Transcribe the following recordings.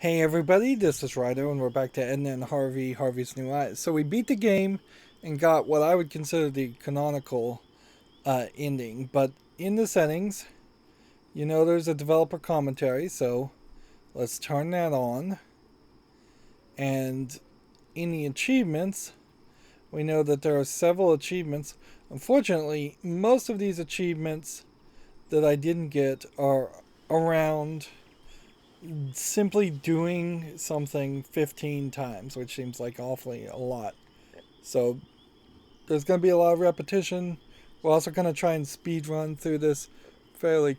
Hey everybody, this is Rydo, and we're back to Edna and Harvey, Harvey's New Eyes. So we beat the game and got what I would consider the canonical ending. But in the settings, there's a developer commentary, so let's turn that on. And in the achievements, we know that there are several achievements. Unfortunately, most of these achievements that I didn't get are around simply doing something 15 times, which seems like awfully a lot. So there's going to be a lot of repetition. We're also going to try and speed run through this fairly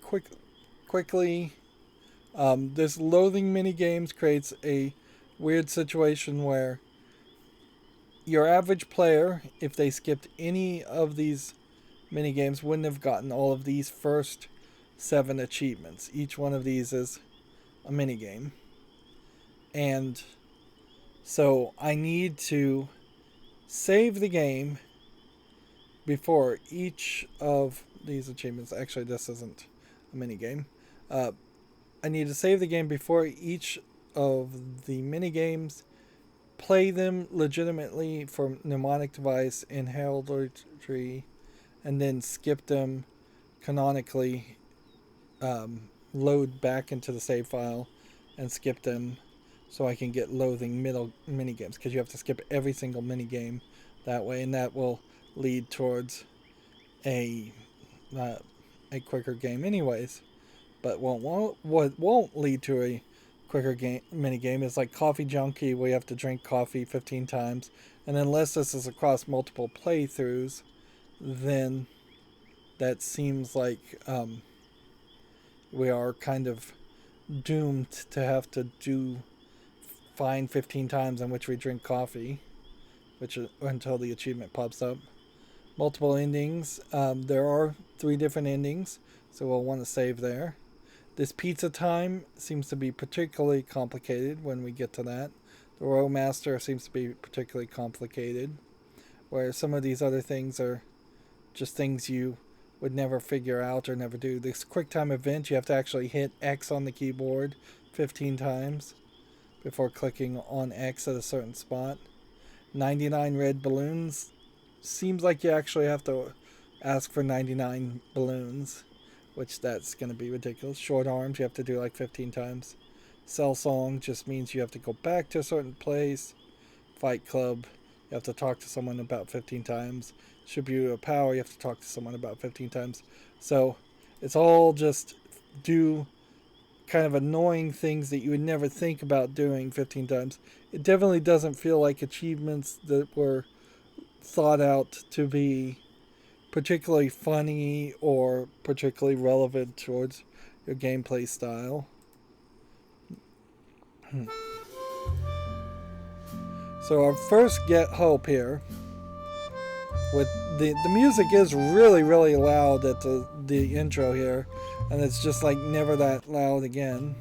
quickly. This loathing mini games creates a weird situation where your average player, if they skipped any of these mini games, wouldn't have gotten all of these first 7 achievements. Each one of these is a mini game. And so I need to save the game before each of these achievements. Actually, this isn't a mini game. I need to save the game before each of the mini games, play them legitimately for mnemonic device and heraldry, and then skip them canonically, load back into the save file and skip them so I can get loathing middle mini games, because you have to skip every single mini game that way, and that will lead towards a quicker game anyways. But what won't lead to a quicker game mini game is like Coffee Junkie, where you have to drink coffee 15 times, and unless this is across multiple playthroughs, then that seems like we are kind of doomed to have to find 15 times in which we drink coffee, which until the achievement pops up. Multiple endings. There are 3 different endings, so we'll want to save there. This pizza time seems to be particularly complicated when we get to that. The Royal Master seems to be particularly complicated, where some of these other things are just things you would never figure out or never do. This QuickTime event, you have to actually hit X on the keyboard 15 times before clicking on X at a certain spot. 99 red balloons. Seems like you actually have to ask for 99 balloons, which that's going to be ridiculous. Short arms, you have to do like 15 times. Cell song just means you have to go back to a certain place. Fight club, you have to talk to someone about 15 times. Tribute of power, you have to talk to someone about 15 times. So it's all just do kind of annoying things that you would never think about doing 15 times. It definitely doesn't feel like achievements that were thought out to be particularly funny or particularly relevant towards your gameplay style. So our first get hope here, with the music is really loud at the intro here, and it's just like never that loud again.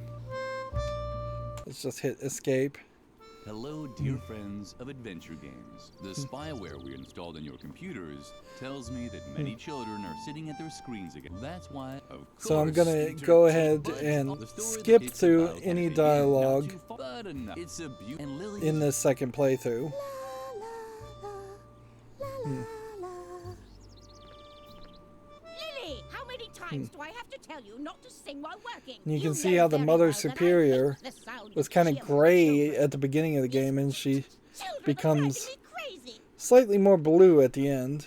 Let's just hit escape. Hello, dear friends of adventure games. The spyware we installed on your computers tells me that many children are sitting at their screens again. That's why, of course, So I'm gonna go ahead and skip through any dialogue in this second playthrough. Lilli, how many times do I have to tell you not to sing while working? And you can see how the Mother Superior was kind of gray at the beginning of the game, and she becomes slightly more blue at the end.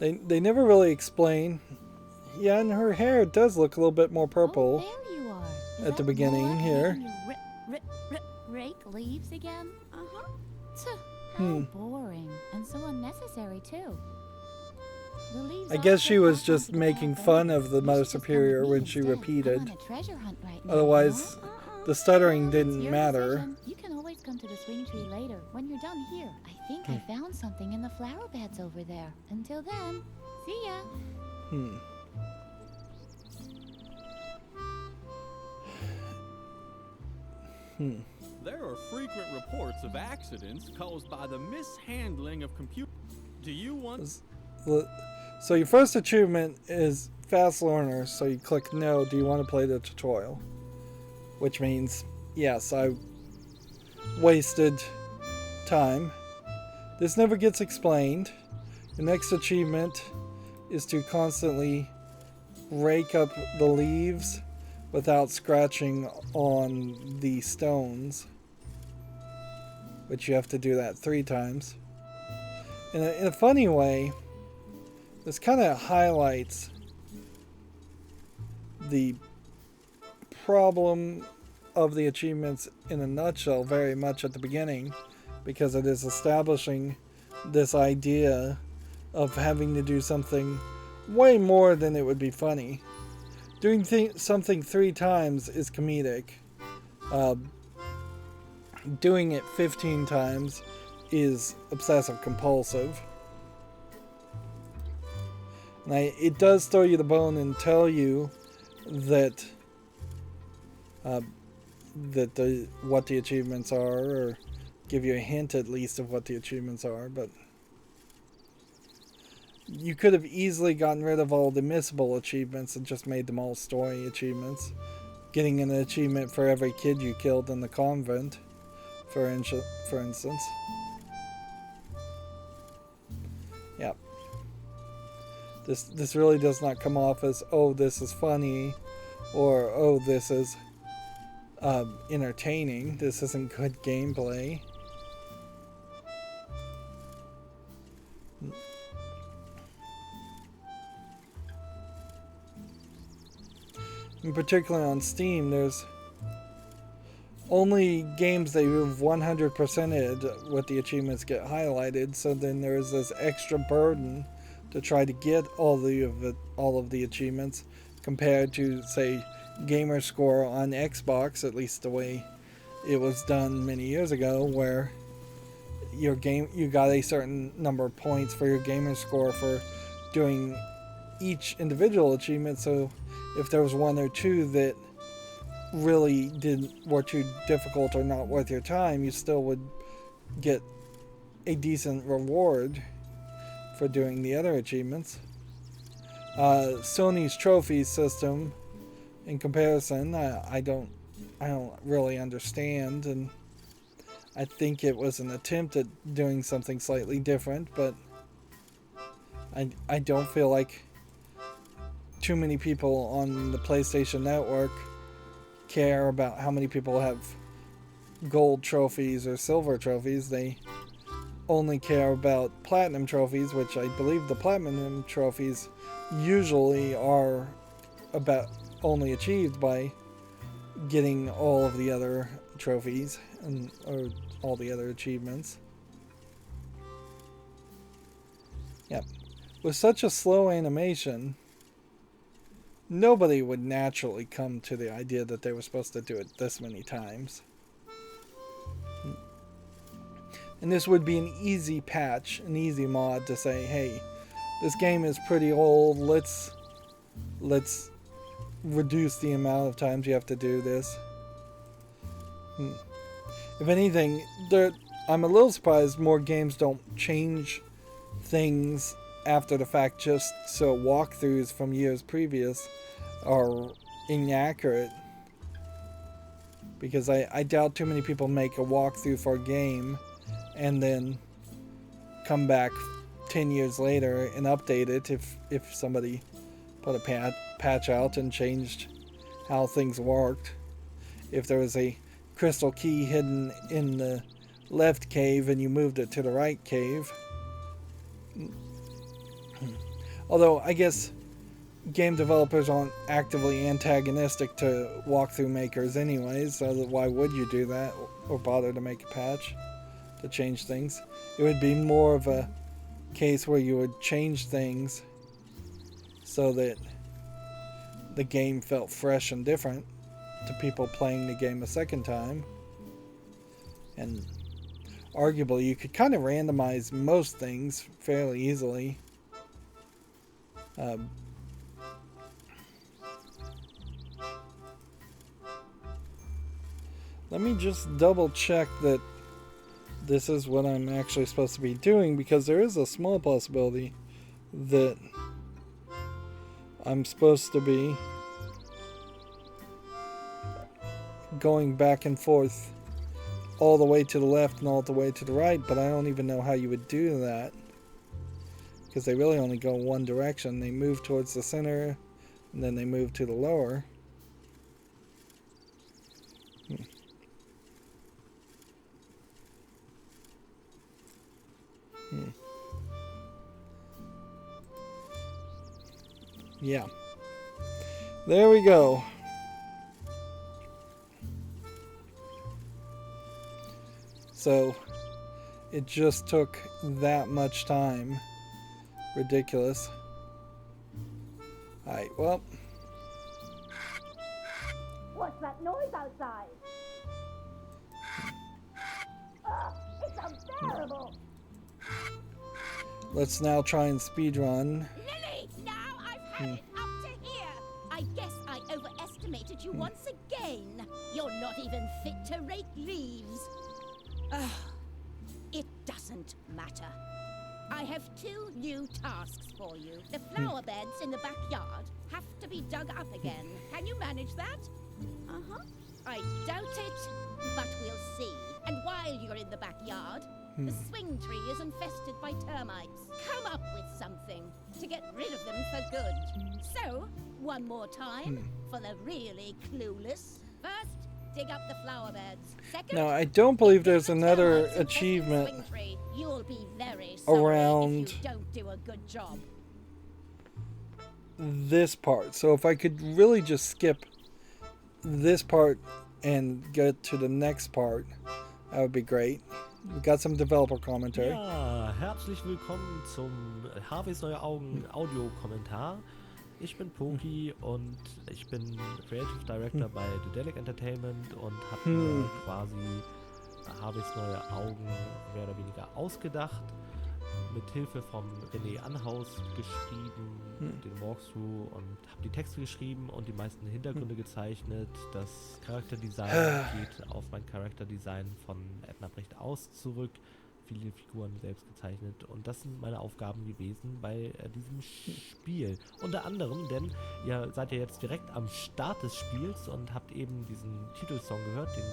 They never really explain. Yeah, and her hair does look a little bit more purple there you are. at the beginning here. Rake leaves again? Uh-huh. How boring. And so unnecessary, too. The leaves I guess she was also just happen to making have fun berries. of the You Mother should just come with Superior me when she instead. I'm repeated. on a treasure hunt right now, Otherwise, you know? the stuttering It's didn't your matter. decision. You can always come to the swing tree later when you're done here. I think I found something in the flower beds over there. Until then, see ya. there are frequent reports of accidents caused by the mishandling of computers. Do you want... So your first achievement is fast learner, so you click no, do you want to play the tutorial? Which means, yes, I wasted time. This never gets explained. The next achievement is to constantly rake up the leaves without scratching on the stones, which you have to do that 3 times. In a funny way, this kind of highlights the problem of the achievements in a nutshell very much at the beginning, because it is establishing this idea of having to do something way more than it would be funny. Doing something 3 times is comedic. Doing it 15 times is obsessive compulsive. And it does throw you the bone and tell you that what the achievements are, or give you a hint at least of what the achievements are, but you could have easily gotten rid of all the missable achievements and just made them all story achievements. Getting an achievement for every kid you killed in the convent, for instance. Yep. This really does not come off as, oh, this is funny, or, oh, this is entertaining. This isn't good gameplay. In particular on Steam, there's only games that you've 100%ed with the achievements get highlighted, so then there's this extra burden to try to get all of the achievements, compared to, say, gamer score on Xbox, at least the way it was done many years ago, where you got a certain number of points for your gamer score for doing each individual achievement. So if there was 1 or 2 that really were too difficult or not worth your time, you still would get a decent reward for doing the other achievements. Sony's trophy system, in comparison, I don't really understand, and I think it was an attempt at doing something slightly different, but I don't feel like too many people on the PlayStation Network care about how many people have gold trophies or silver trophies. They only care about platinum trophies, which I believe the platinum trophies usually are about only achieved by getting all of the other trophies or all the other achievements. Yep. With such a slow animation, nobody would naturally come to the idea that they were supposed to do it this many times. And this would be an easy patch, an easy mod to say, hey, this game is pretty old, let's reduce the amount of times you have to do this. If anything, I'm a little surprised more games don't change things after the fact, just so walkthroughs from years previous are inaccurate. Because I doubt too many people make a walkthrough for a game and then come back 10 years later and update it if somebody put a patch out and changed how things worked. If there was a crystal key hidden in the left cave and you moved it to the right cave. Although I guess game developers aren't actively antagonistic to walkthrough makers anyways, so why would you do that or bother to make a patch to change things? It would be more of a case where you would change things so that the game felt fresh and different to people playing the game a second time. And arguably you could kind of randomize most things fairly easily. Let me just double check that this is what I'm actually supposed to be doing, because there is a small possibility that I'm supposed to be going back and forth all the way to the left and all the way to the right, but I don't even know how you would do that, because they really only go one direction. They move towards the center and then they move to the lower. Yeah. There we go. So, it just took that much time. Ridiculous. Alright, well. What's that noise outside? It's unbearable! Let's now try and speedrun. Lilli, now I've had it up to here. I guess I overestimated you once again. You're not even fit to rake leaves. It doesn't matter. I have 2 new tasks for you. The flower beds in the backyard have to be dug up again. Can you manage that? Uh-huh. I doubt it, but we'll see. And while you're in the backyard, the swing tree is infested by termites. Come up with something to get rid of them for good. So, one more time for the really clueless. First, dig up the flower beds. Second, Now, I don't believe there's another termites infested the achievement swing tree. You'll be very sorry around if you don't do a good job. this part. So if I could really just skip this part and get to the next part, that would be great. We got some developer commentary. Ja, herzlich willkommen zum Harveys Neue Augen Audiokommentar. Ich bin Poki und ich bin Creative Director bei Dedelic Entertainment und habe mir quasi Harveys Neue Augen mehr oder weniger ausgedacht. Mit Hilfe von René Anhaus geschrieben, den Walkthrough, und habe die Texte geschrieben und die meisten Hintergründe gezeichnet. Das Charakterdesign geht auf mein Charakterdesign von Edna aus zurück. Viele Figuren selbst gezeichnet, und das sind meine Aufgaben gewesen bei diesem Spiel. Unter anderem, denn ihr seid ja jetzt direkt am Start des Spiels und habt eben diesen Titelsong gehört, den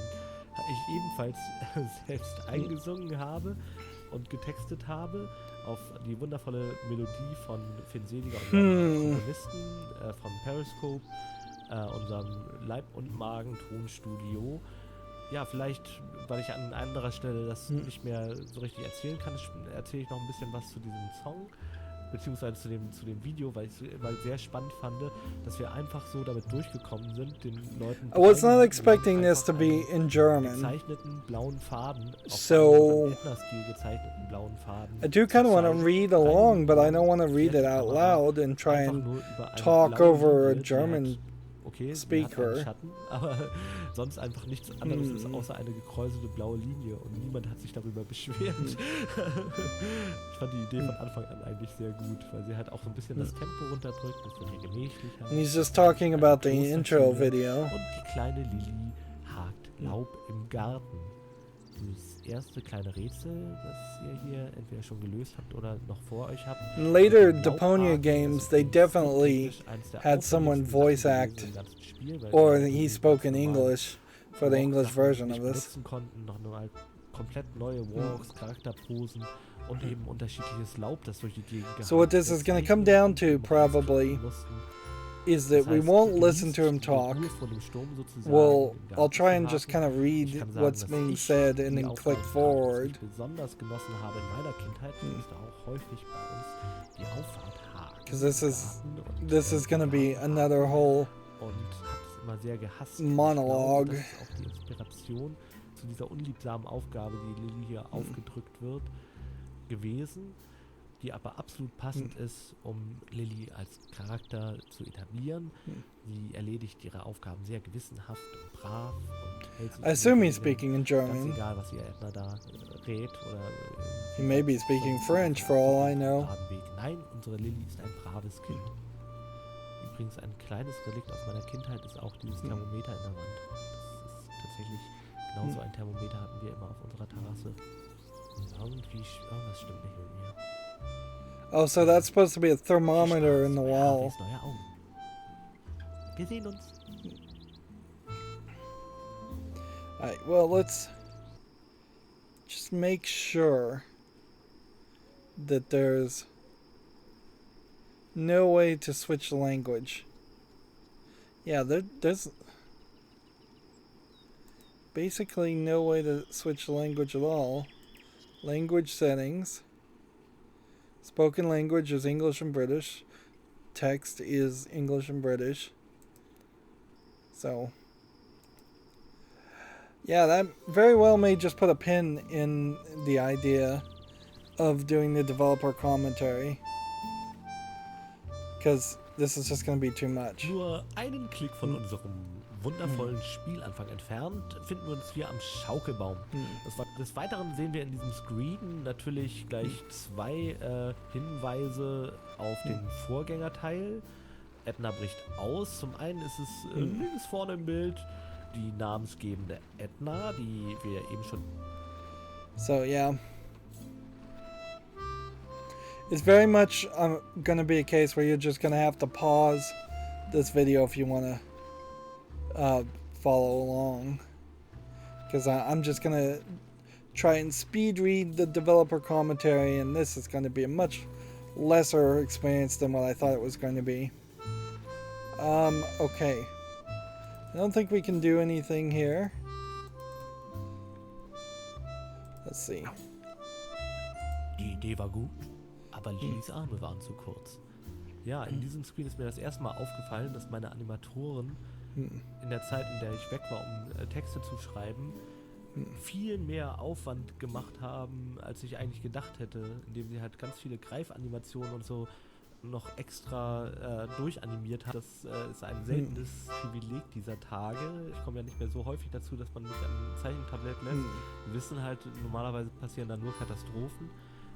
ich ebenfalls selbst eingesungen habe und getextet habe, auf die wundervolle Melodie von Finn Seliger, unserem Komponisten von Periscope, unserem Leib- und Magen-Tonstudio. Ja, vielleicht, weil ich an anderer Stelle das nicht mehr so richtig erzählen kann, erzähle ich noch ein bisschen was zu diesem Song, beziehungsweise zu dem Video, weil ich es sehr spannend fand, dass wir einfach so damit durchgekommen sind, den Leuten... I was not expecting this to be in German. ...gezeichneten blauen Faden, So, Edna-Stil gezeichneten blauen Faden. I do kind of want to read along, but I don't want to read it out loud and try and talk over a German speaker. Schatten, aber sonst einfach nichts anderes ist außer eine gekräuselte blaue Linie, und niemand hat sich darüber beschwert. Ich fand die Idee von Anfang an eigentlich sehr gut, weil sie halt auch so ein bisschen das Tempo runterdrückt, das wird gemächlicher. And he's just talking about the intro video. Und die kleine Lilli hakt Laub im Garten. Das erste kleine Rätsel, das ihr hier entweder schon gelöst habt oder noch vor euch habt. In later Deponia games, they definitely had someone voice act, or he spoke in English for the English version of this. Konnten noch mal komplett neue Walks, Charakterposen und eben unterschiedliches Laub, das durch die Gegend gehalten. So what this is going to come down to probably is that we won't listen to him talk. I'll try and just kind of read what's being said and then click forward. Because this is going to be another whole monologue. Das ist auch die Inspiration zu dieser unliebsamen Aufgabe, die Lilli hier aufgedrückt wird, gewesen, die aber absolut passend ist, um Lilli als Charakter zu etablieren. Sie erledigt ihre Aufgaben sehr gewissenhaft und brav und hält sich, I assume he's speaking in German. ganz egal, was ihr Edna da rät oder He may be speaking French for all I know. Nein, unsere Lilli ist ein braves Kind. Übrigens, ein kleines Relikt aus meiner Kindheit ist auch dieses Thermometer in der Wand. Das ist tatsächlich Genauso ein Thermometer hatten wir immer auf unserer Terrasse. Irgendwas stimmt nicht mit mir. Oh, so that's supposed to be a thermometer in the wall. Harveys neue Augen. Wir sehen uns. Alright, well, let's just make sure that there's no way to switch the language. Yeah, there's basically no way to switch the language at all. Language settings. Spoken language is English and British. Text is English and British. So, yeah, that very well may just put a pin in the idea of doing the developer commentary. Because this is just going to be too much. Nur einen Klick von unserem wundervollen Spielanfang entfernt finden wir uns hier am Schaukelbaum. Des Weiteren sehen wir in diesem Screen natürlich gleich zwei Hinweise auf den Vorgängerteil. Edna bricht aus. Zum einen ist es links vorne im Bild die namensgebende Edna, die wir eben schon... So, yeah. It's very much going to be a case where you're just going to have to pause this video if you want to follow along. Because I'm just going to try and speed read the developer commentary, and this is going to be a much lesser experience than what I thought it was going to be. Okay. I don't think we can do anything here. Let's see. Die Idee war gut, aber Lillis Arme waren zu kurz. Ja, in diesem Screen ist mir das erste Mal aufgefallen, dass meine Animatoren in der Zeit, in der ich weg war, um Texte zu schreiben, viel mehr Aufwand gemacht haben, als ich eigentlich gedacht hätte, indem sie halt ganz viele Greifanimationen und so noch extra durchanimiert hat. Das ist ein seltenes Privileg dieser Tage. Ich komme ja nicht mehr so häufig dazu, dass man mich an ein Zeichentablett lässt. Wir wissen halt, normalerweise passieren da nur Katastrophen.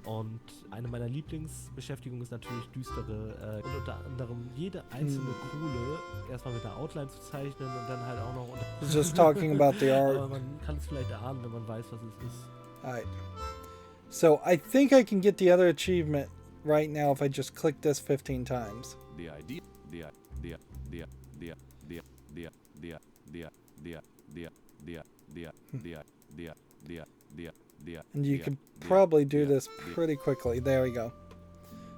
Und eine meiner Lieblingsbeschäftigungen ist natürlich düstere und unter anderem jede einzelne Kohle erstmal mit der Outline zu zeichnen und dann halt auch noch Just talking about the art. Aber man kann es vielleicht ahnen, wenn man weiß, was es ist. Alright. So I think I can get the other achievement right now if I just click this 15 times. And you can probably do this pretty quickly. There we go.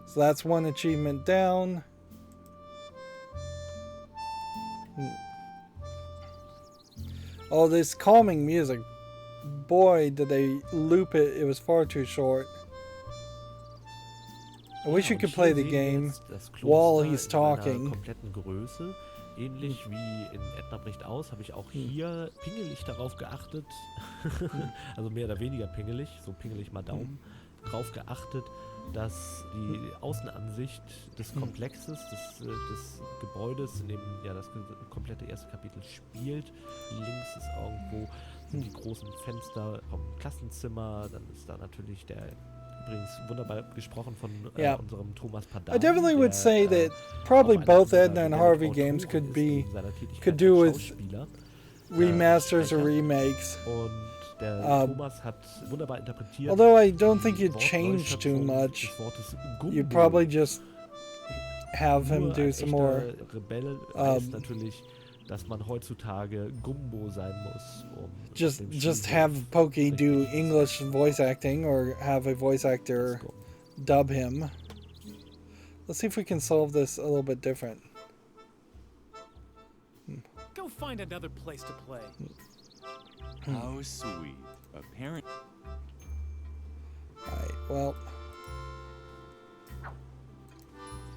So that's one achievement down. Oh, this calming music. Boy, did they loop it. It was far too short. I wish you could play the game while he's talking. Größe. Ähnlich wie in Edna bricht aus, habe ich auch hier pingelig darauf geachtet, also mehr oder weniger pingelig, so pingelig mal Daumen, darauf geachtet, dass die Außenansicht des Komplexes, des Gebäudes, in dem ja das komplette erste Kapitel spielt, links ist irgendwo sind die großen Fenster vom Klassenzimmer, dann ist da natürlich der übrigens wunderbar gesprochen von unserem Thomas Padan. I definitely would say that probably both Edna and Harvey games could do with remasters or remakes. Und der Thomas hat wunderbar interpretiert. Although I don't think you'd change too much. You'd probably just have him do some more. Rebell heißt natürlich, dass man heutzutage Gumbo sein muss. Just have Pokey do English voice acting or have a voice actor dub him. Let's see if we can solve this a little bit different. Go find another place to play. How sweet. A parent. Alright, well.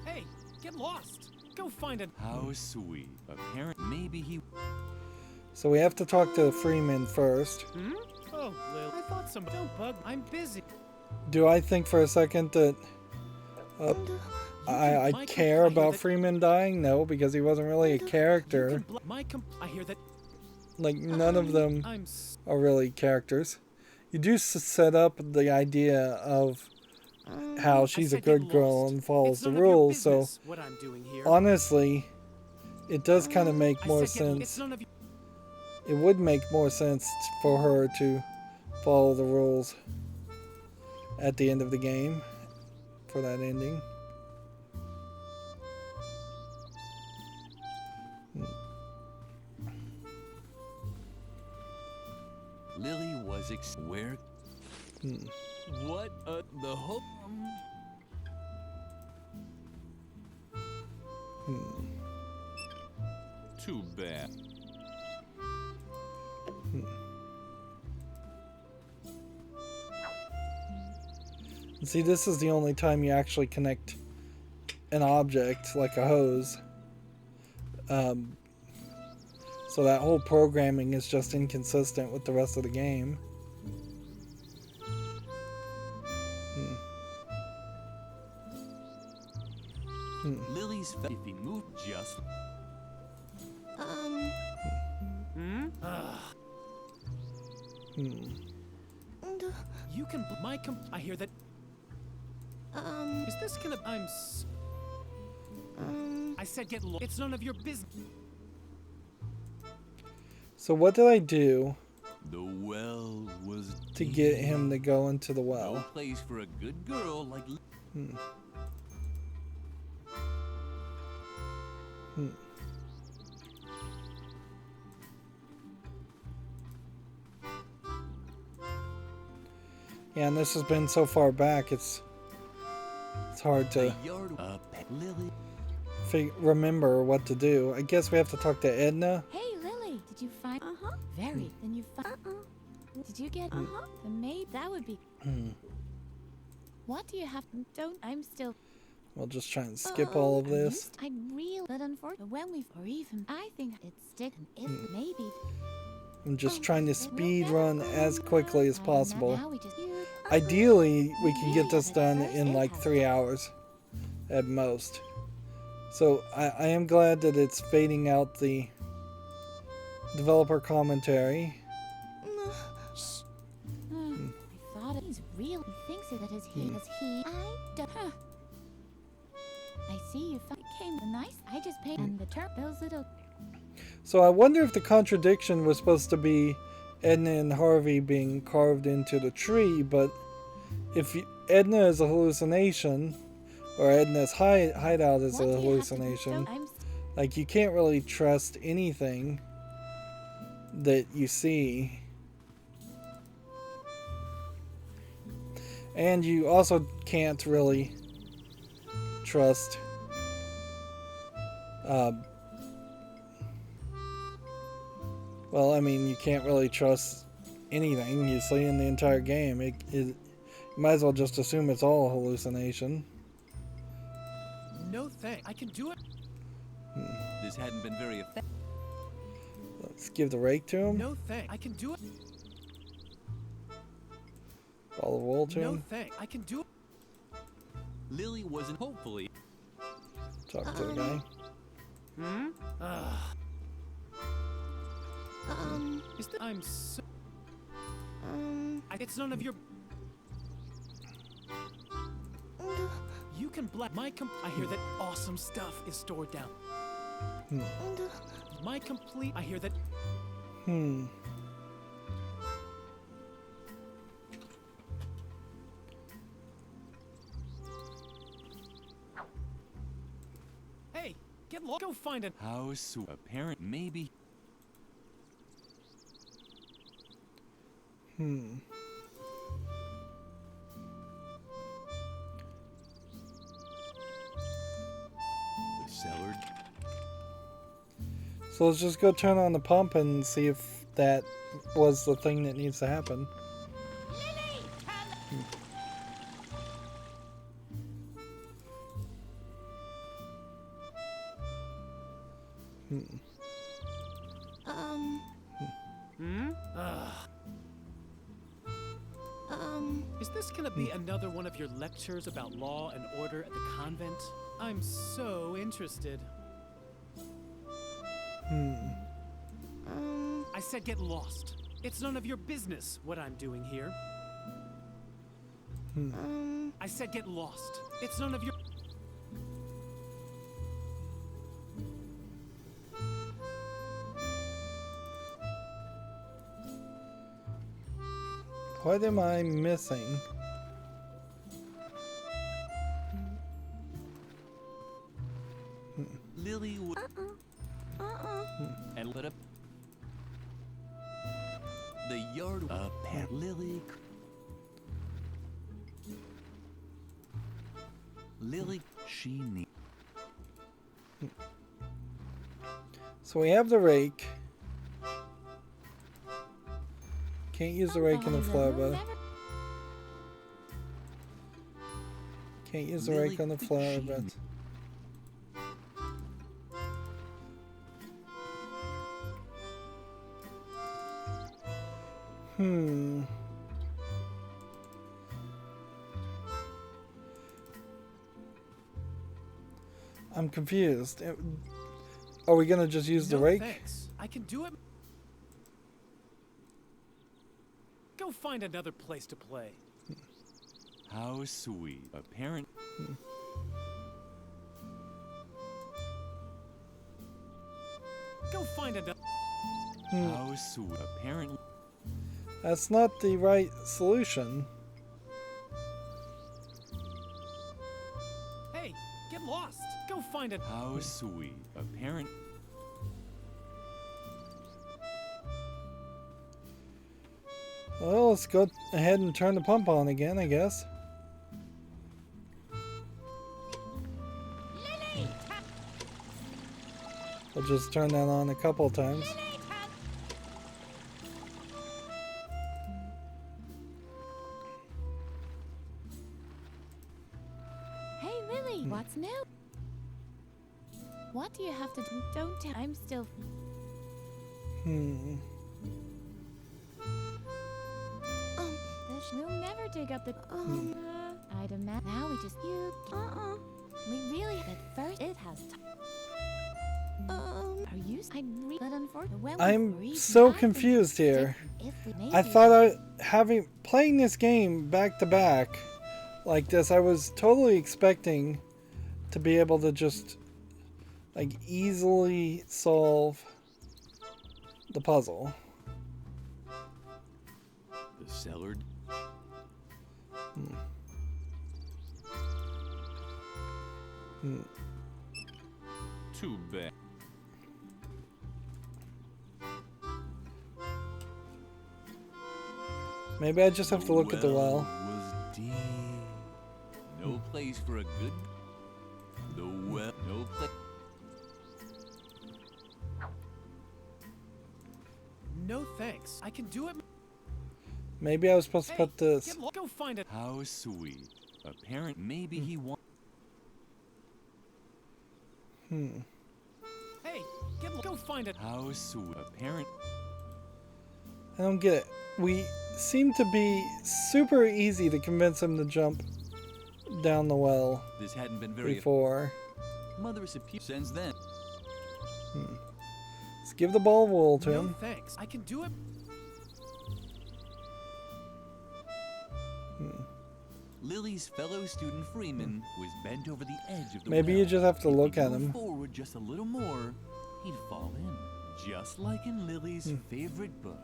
Hey, get lost. Go find a... How sweet. A parent. Maybe he... So we have to talk to Freeman first. Oh, Lil. I thought somebody... Don't bug. I'm busy. Do I think for a second that I care about Freeman dying? No, because he wasn't really a character. I hear that... Like, none of them are really characters. You do set up the idea of how she's a good girl and follows the rules, so honestly, it does kind of make more sense. it would make more sense for her to follow the rules at the end of the game for that ending. Lilli was where? What the hope? Too bad. See, this is the only time you actually connect an object like a hose. So that whole programming is just inconsistent with the rest of the game. Lilli's if he moved just. You can I hear that. Is this gonna? I said get lost. It's none of your business. So what did I do The well was to get him to go into the no well? place for a good girl like. Yeah, and this has been so far back, it's hard to Lilli. remember what to do. I guess we have to talk to Edna. Hey, Lilli, did you find? Very. Then you find. Did you get? The maid. That would be. What do you have? Don't. I'm still. We'll just try and skip all of this. I real, but unfortunately, when we've or even, I think it's stick. If maybe. I'm just trying to speed run as quickly as possible. Now we just. Ideally, we can get this done in like 3 hours at most. So I am glad that it's fading out the developer commentary. I thought he's real. He thinks that is he. Because he. I don't. I see you came nice. I just paid and the term those little. So I wonder if the contradiction was supposed to be Edna and Harvey being carved into the tree, but if Edna is a hallucination, or Edna's hideout is a hallucination, like you can't really trust anything that you see. And you also can't really trust well, I mean, you can't really trust anything you see in the entire game. You might as well just assume it's all a hallucination. No thanks. I can do it. This hadn't been very effective. Let's give the rake to him. No thanks. I can do it. Ball of wool to No him. thanks. I can do it. Lilli wasn't hopefully. Talk to the guy. Is that I'm so. It's none of your. You can black my I hear that awesome stuff is stored down. My complete. I hear that. Hey, get lost. Go find it. How so? Apparent maybe. The cellar. So let's just go turn on the pump and see if that was the thing that needs to happen. Lilli, Is this gonna be another one of your lectures about law and order at the convent? I'm so interested. I said get lost. It's none of your business what I'm doing here. I said get lost. It's none of your... What am I missing? Lilli would and let up the yard up at Lilli. Lilli, she needs. So we have the rake. Can't use the rake in the flower bed. Can't use the rake on the flower bed. I'm confused. Are we gonna just use the rake? Thanks. I can do it. Go find another place to play. How sweet. A parent. Go find another. How sweet. Apparently. That's not the right solution. Hey, get lost. Go find it. How sweet. A parent. Well, let's go ahead and turn the pump on again, I guess. Lilli, I'll just turn that on a couple times. Hey, Lilli, what's new? What do you have to do? Don't tell. I'm still. We'll never dig up the. I'd imagine. Now we just. We really. At first, it has. Are you? But unfortunately, I'm so confused here. I thought playing this game back to back like this, I was totally expecting to be able to just like easily solve the puzzle. The cellar. Too bad. Maybe I just have to look at the well. Was deep. No place for a good. The well. No place. No thanks. I can do it. Maybe I was supposed to put this. Go find it. How sweet. A parent. Maybe he wants. Hey, go find it. How sweet. A parent. I don't get it. We seem to be super easy to convince him to jump down the well This hadn't been very. before. Mother Superior since then. Let's give the ball roll to No him. thanks. I can do it. Lilli's fellow student Freeman was bent over the edge of the Maybe well. you just have to If look he at moved him. forward just a little more, he'd fall in, just like in Lilli's favorite book.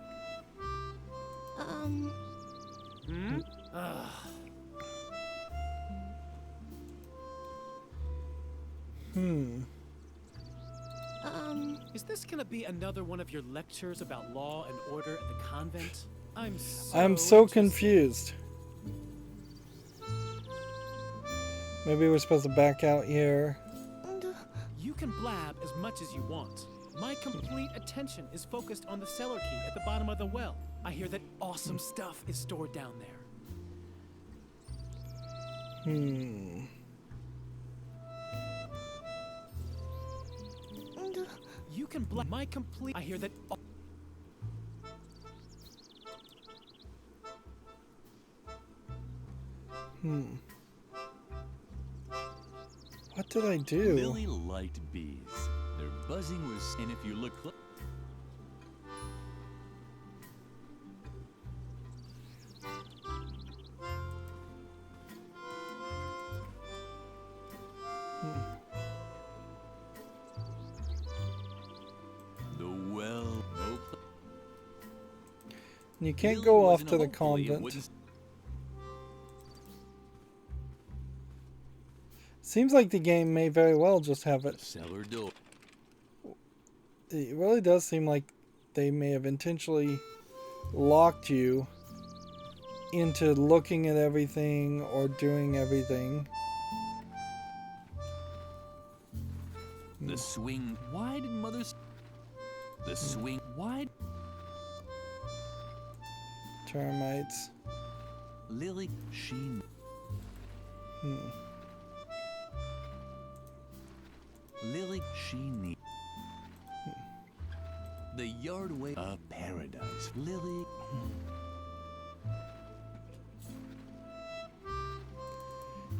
Is this gonna be another one of your lectures about law and order at the convent? I'm so confused. Maybe we're supposed to back out here. You can blab as much as you want. My complete attention is focused on the cellar key at the bottom of the well. I hear that awesome stuff is stored down there. You can blab my complete. I hear that. What did I do? Lilli liked bees. Their buzzing was, and if you look close. The well, no. You can't Lilli go off wasn't to a the hopefully, it convent. wouldn't- Seems like the game may very well just have The it. cellar door. It really does seem like they may have intentionally locked you into looking at everything or doing everything. The swing. Why did mother's? The swing. Why? Termites. Lilli. She. Lilli. She need. The yardway of paradise. Lilli.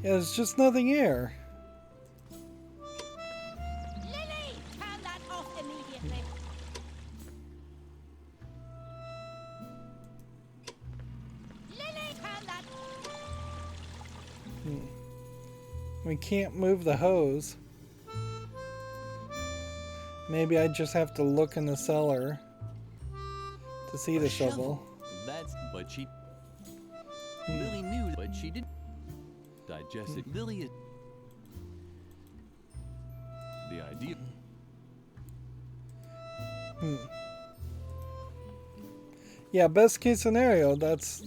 Yeah, there's just nothing here. Lilli, turn that off immediately. Lilli, turn that. We can't move the hose. Maybe I just have to look in the cellar to see the shovel. That's. But she. Lilli knew, but she didn't digest it. Lilli is. The idea. Yeah, best case scenario, that's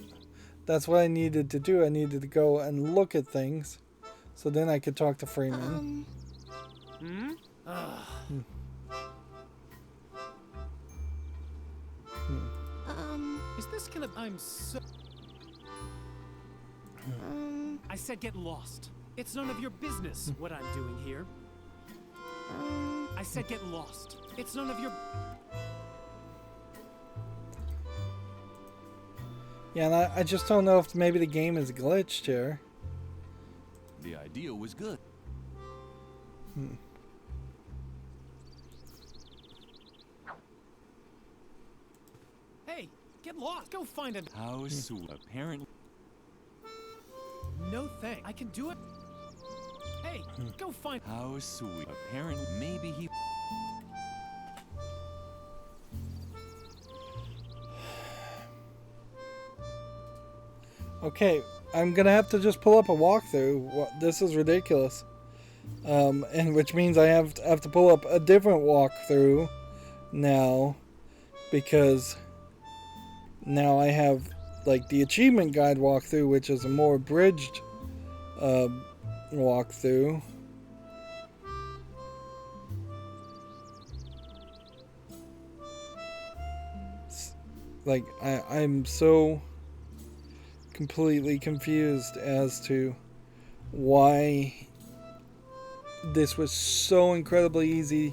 what I needed to do. I needed to go and look at things. So then I could talk to Freeman. Is this gonna? I'm so. I said get lost. It's none of your business what I'm doing here. I said get lost. It's none of your. Yeah, and I just don't know if maybe the game is glitched here. The idea was good. Hey, get lost. Go find a. How sweet. Apparently. No thanks. I can do it. Hey, go find. How sweet. Apparently, maybe he. Okay, I'm gonna have to just pull up a walkthrough. This is ridiculous. And which means I have to pull up a different walkthrough now, because now I have like the achievement guide walkthrough, which is a more abridged walkthrough. Like I'm so completely confused as to why this was so incredibly easy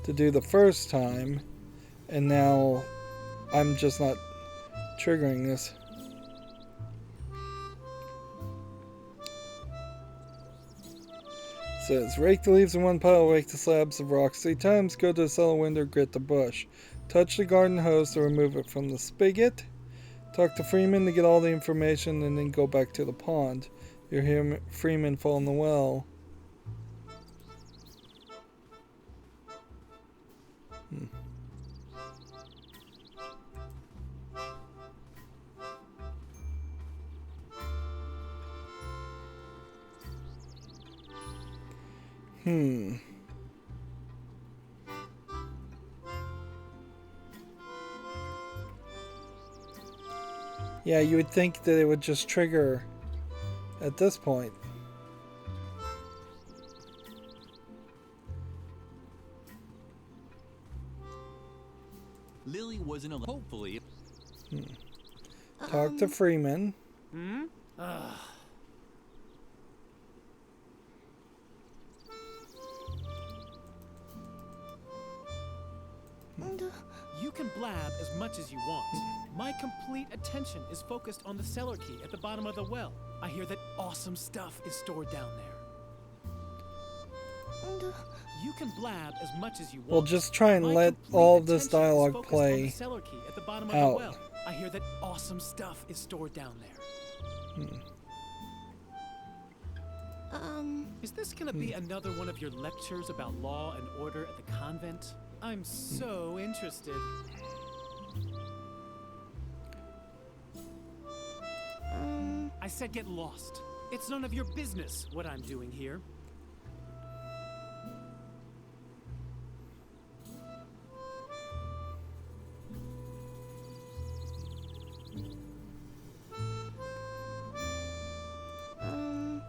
to do the first time, and now I'm just not triggering this. It says, rake the leaves in one pile, rake the slabs of rocks 3 times, go to the cellar window, grit the bush. Touch the garden hose to remove it from the spigot. Talk to Freeman to get all the information, and then go back to the pond. You hear Freeman fall in the well. Yeah, you would think that it would just trigger at this point. Lilli wasn't alone. Hopefully. Talk to Freeman. You can blab as much as you want. My complete attention is focused on the cellar key at the bottom of the well. I hear that awesome stuff is stored down there. You can blab as much as you want. We'll just try and My let complete all of this attention is dialogue focused on the play cellar key at the bottom of out. the well. I hear that awesome stuff is stored down there. Is this gonna be another one of your lectures about law and order at the convent? I'm so interested. I said get lost. It's none of your business what I'm doing here.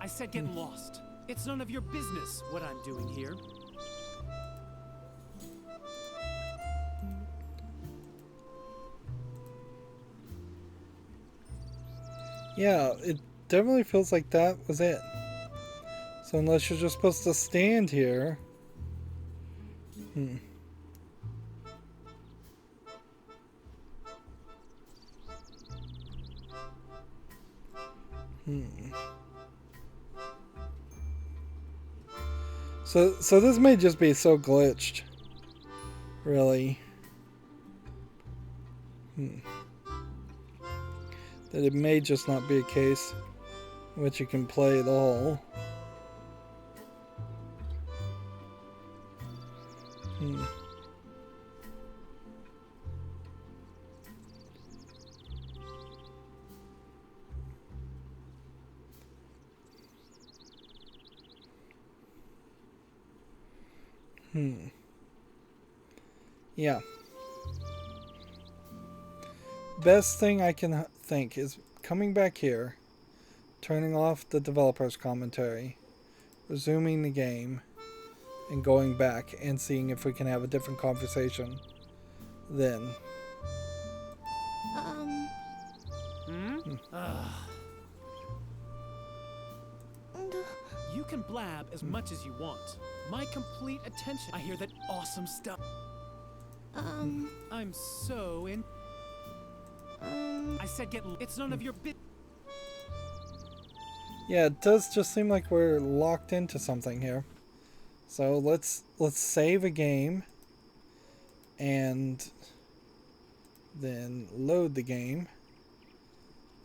I said get lost. It's none of your business what I'm doing here. Yeah, it definitely feels like that was it. So unless you're just supposed to stand here. Hmm. So this may just be so glitched. Really. That it may just not be a case in which you can play at all. Yeah. Best thing I can think is coming back here, turning off the developer's commentary, resuming the game, and going back and seeing if we can have a different conversation then. You can blab as much as you want. My complete attention. I hear that awesome stuff. I'm so in. I said get. It's none of your business. Yeah, it does just seem like we're locked into something here. So let's save a game and then load the game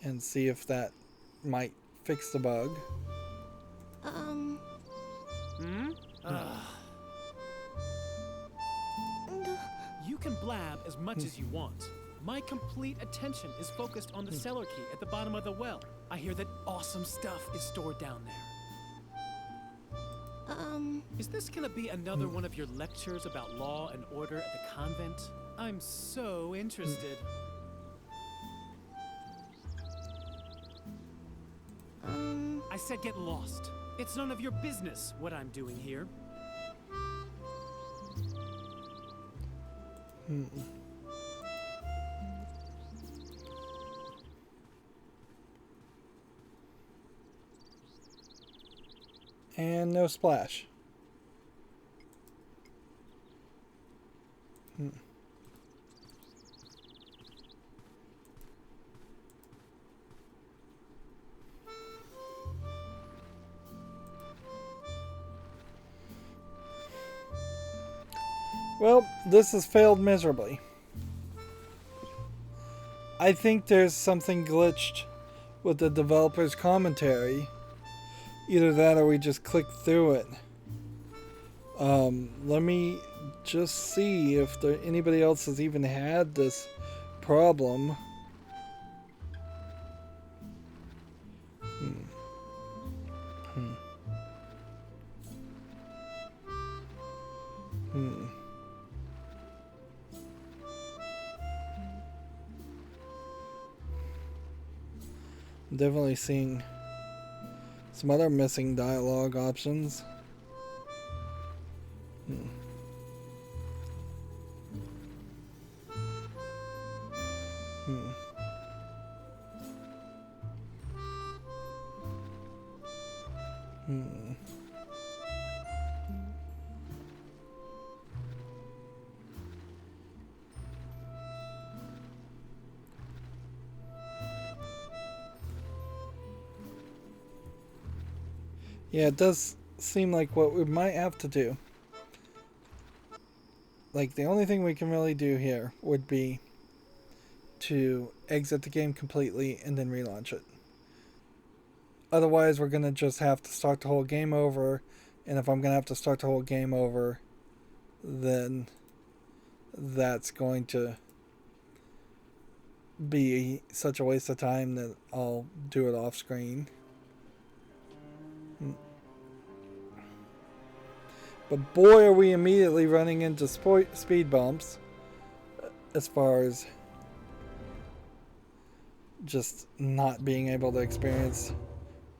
and see if that might fix the bug. You can blab as much as you want. My complete attention is focused on the cellar key at the bottom of the well. I hear that awesome stuff is stored down there. Is this gonna be another one of your lectures about law and order at the convent? I'm so interested. I said get lost. It's none of your business what I'm doing here. And no splash. Well, this has failed miserably. I think there's something glitched with the developer's commentary. Either that or we just clicked through it. Let me just see if anybody else has even had this problem. I'm definitely seeing some other missing dialogue options. Yeah, it does seem like what we might have to do. Like, the only thing we can really do here would be to exit the game completely and then relaunch it. Otherwise, we're going to just have to start the whole game over. And if I'm going to have to start the whole game over, then that's going to be such a waste of time that I'll do it off screen. But boy, are we immediately running into speed bumps as far as just not being able to experience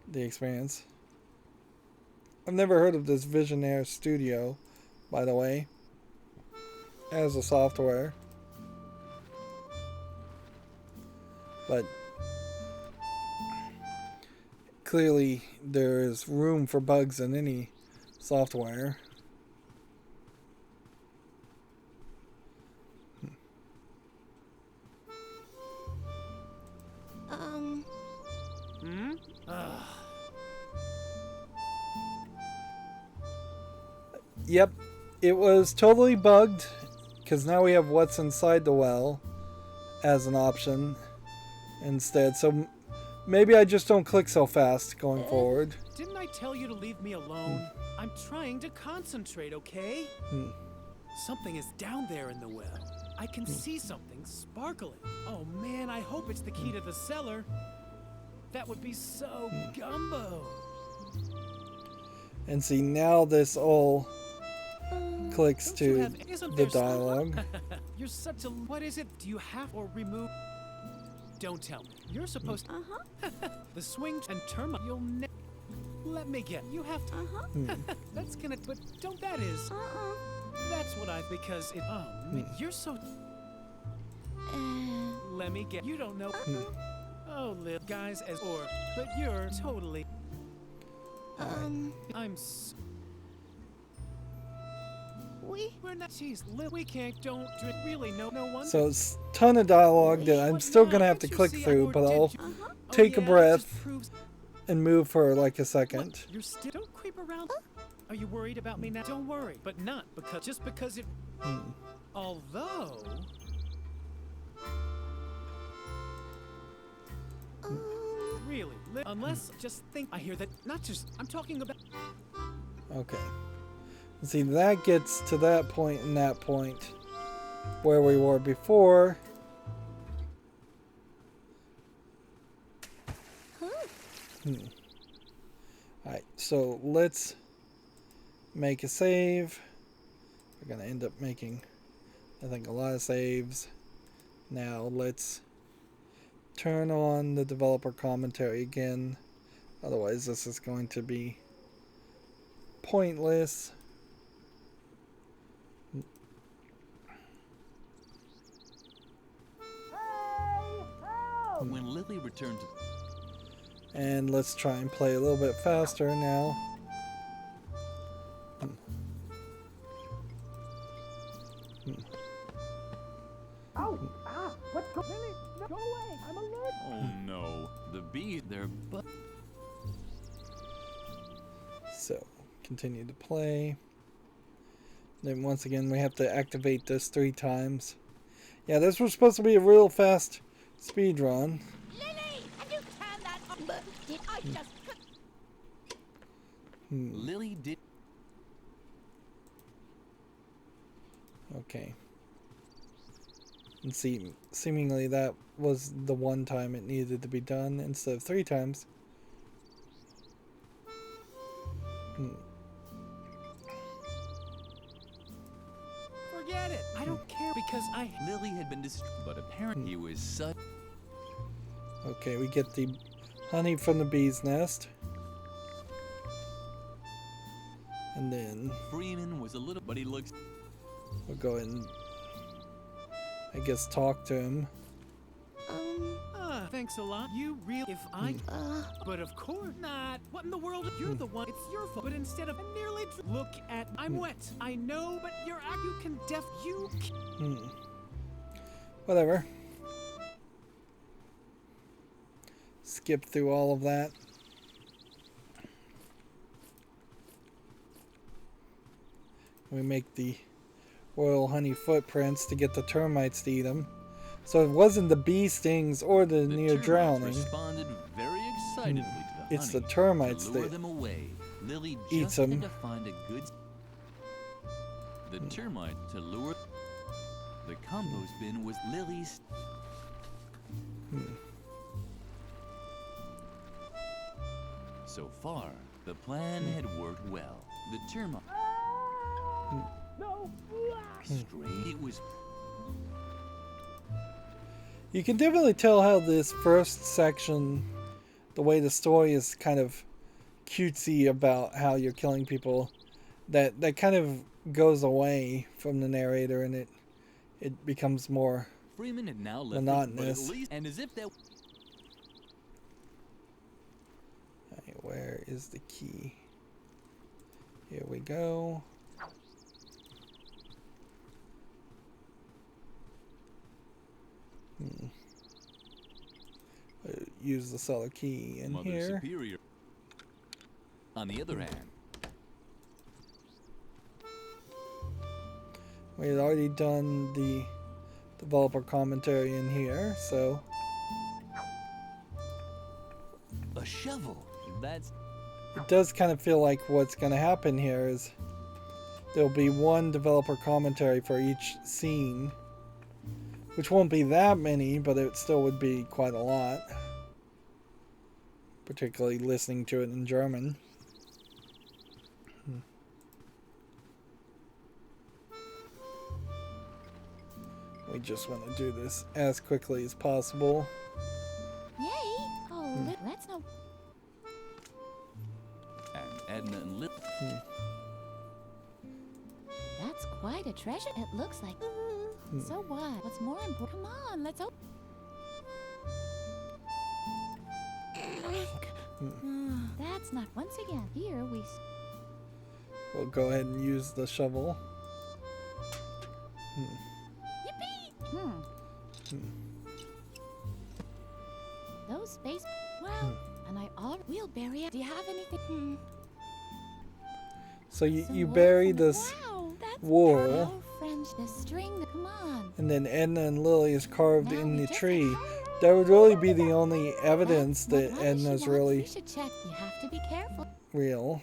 the experience. I've never heard of this Visionaire Studio, by the way, as a software. But clearly there is room for bugs in any software. Yep, it was totally bugged because now we have what's inside the well as an option instead. So maybe I just don't click so fast going forward. Didn't I tell you to leave me alone? I'm trying to concentrate, okay? Something is down there in the well. I can see something sparkling. Oh man, I hope it's the key to the cellar. That would be so gumbo. And see, now this all clicks to the dialogue. You're such a... What is it? Do you have or remove... Don't tell me. You're supposed to... The swing and termite. You'll never... Let me get... You have to... That's gonna... But don't that is... That's what I... Because it... Oh, man, you're so... Let me get... You don't know... Oh, Lil... Guys as... Or... But you're totally... I'm so... We're not... Jeez, Lil... We can't... Don't... Really, no one... So it's a ton of dialogue that I'm still going to have to click through, but I'll take a breath and move for like a second. What? You're still... Don't creep around. Are you worried about me now? Don't worry. But not because... Just because it... Although... Really, unless just think. I hear that. Not just. I'm talking about. Okay. See, that gets to that point and that point where we were before. Alright, so let's make a save. We're gonna end up making, I think, a lot of saves. Now let's turn on the developer commentary again. Otherwise this is going to be pointless. When Lilli returned to... And let's try and play a little bit faster now. What's going on? Go away! I'm allergic! Oh no, the bees, they're but... So, continue to play. Then once again we have to activate this 3 times. Yeah, this was supposed to be a real fast speed run. Lilli, have you turned that on? But did I just... Lilli did... Okay. And see, seemingly that was the one time it needed to be done instead of 3 times. Forget it! I don't care because I... Lilli had been distracted, but apparently he was such... Okay, we get the honey from the bee's nest. And then Freeman was a little... But he looks... we'll go ahead and, I guess, talk to him. Thanks a lot. You really... If I... But of course not. What in the world? You're the one. It's your fault. But instead of... I'm nearly... Look at... I'm wet. I know, but you're... You can def... You... Whatever. Skip through all of that. We make the royal honey footprints to get the termites to eat them. So it wasn't the bee stings or the near termites drowning. responded very excitedly to the It's honey. the termites to lure that them away. Lilli eats just them. had to find a good... The termite to lure... The compost bin was Lilli's... So far, the plan had worked well. The termite. No. Strange. It was. You can definitely tell how this first section, the way the story is kind of cutesy about how you're killing people, that kind of goes away from the narrator, and it becomes more Freeman had now left. monotonous. But at least, and as if that. Okay, where is the key? Here we go. Use the cellar key in Mother here. Superior. On the other hand, We had already done the developer commentary in here, so a shovel. That's it does kind of feel like what's going to happen here is there'll be one developer commentary for each scene, which won't be that many, but it still would be quite a lot, particularly listening to it in German. We just want to do this as quickly as possible. Yay! Oh, let's know. and Edna and Lilli. That's quite a treasure. It looks like. So what? What's more important? Come on, let's open. That's not. Once again, here we. We'll go ahead and use the shovel. Yippee! Those space. Well, and I all wheelbarrow. Do you have anything? So you Some wool bury from the- this Wow, that's wool, Oh, French, the string. Come on. and then Edna and Lilli is carved Now in we the just- tree. That would really be the only evidence What that does she Edna's want? really We should check. You have to be careful. real.